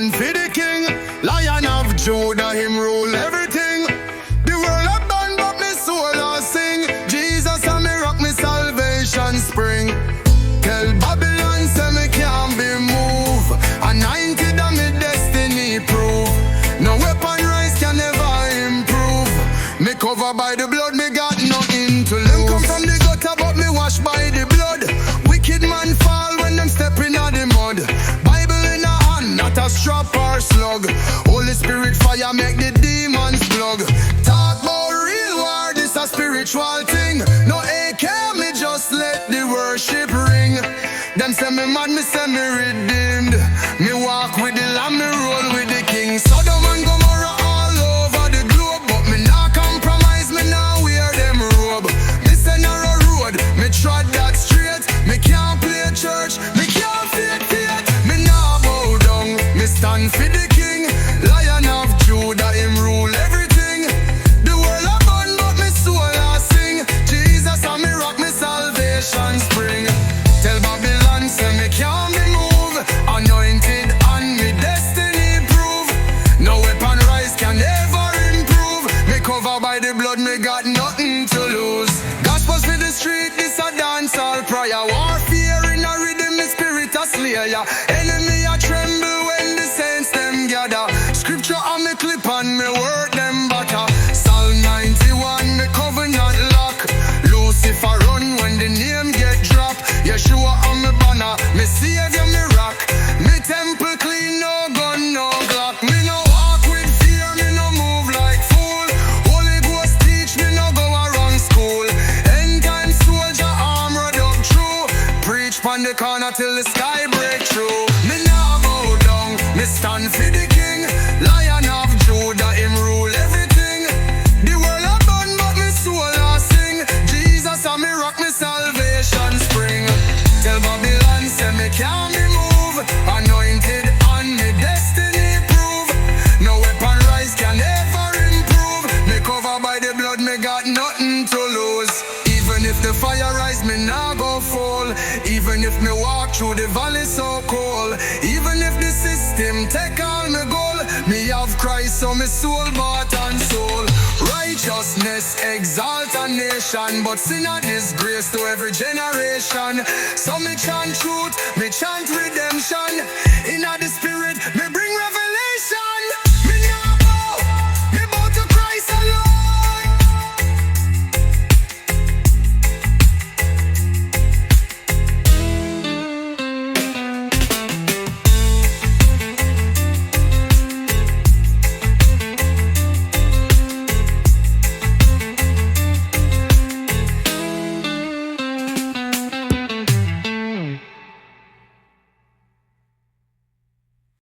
stand for the king. Lion of Judah, him rule everything. The world a burn, but me soul a sing. Jesus a me rock, me salvation spring. Tell Babylon say me can't be moved. Anointed and me destiny prove. No weapon rise can never improve. Me cover by the blood, me got nothing to lose. Them come from the gutter, but me washed by the blood. Wicked man fall when them step in the mud. Bible in a hand, not a strap or slug. Holy Spirit fire make the demons plug. Talk about real war, this a spiritual thing. No AK, me just let the worship ring. Them say me mad, me say me redeemed. Me walk with the lamb, me roll with the king. Sodom and Gomorrah all over the globe, but me nah compromise, me nah wear them robe. This a narrow road, me trod that straight. Me can't play church, me can't fake it. Me nah bow down, me stand for the king. Lion of Judah, him rule everything. The world a burn, but me soul a sing. Jesus and me rock, me salvation spring. Tell Babylon say me can't be moved. Anointed and me destiny prove. No weapon rise can ever improve. Me cover by the blood, me got nothing to lose. Gospels for the street, this a dancehall prayer. Warfare in a rhythm, me spirit a slayer. Enemy a tremble when the saints them gather. Scripture on me clip and me word them butter. Psalm 91, me covenant lock. Lucifer run when the name get dropped. Yeshua on me banner, me savior me rock. Me temple clean, no gun, no Glock. Me no walk with fear, me no move like fool. Holy Ghost teach me no go around school. End time soldier armored up true. Preach pon the corner till the sky break through. Me nah bow down, me stand for the king. Lion of Judah, him rule everything. The world a burn, but me soul a sing. Jesus and me rock, me salvation spring. Tell Babylon say me can't be moved. Anointed and me destiny prove. No weapon rise can ever improve. Me cover by the blood, me got nothing to lose. Even if the fire rise, me nah go fall. Even if me walk through the valley so cold. Even if the system take all me goal. Me have Christ so me soul bought and soul. Righteousness exalt a nation, but sin a disgrace to every generation. So me chant truth, me chant redemption.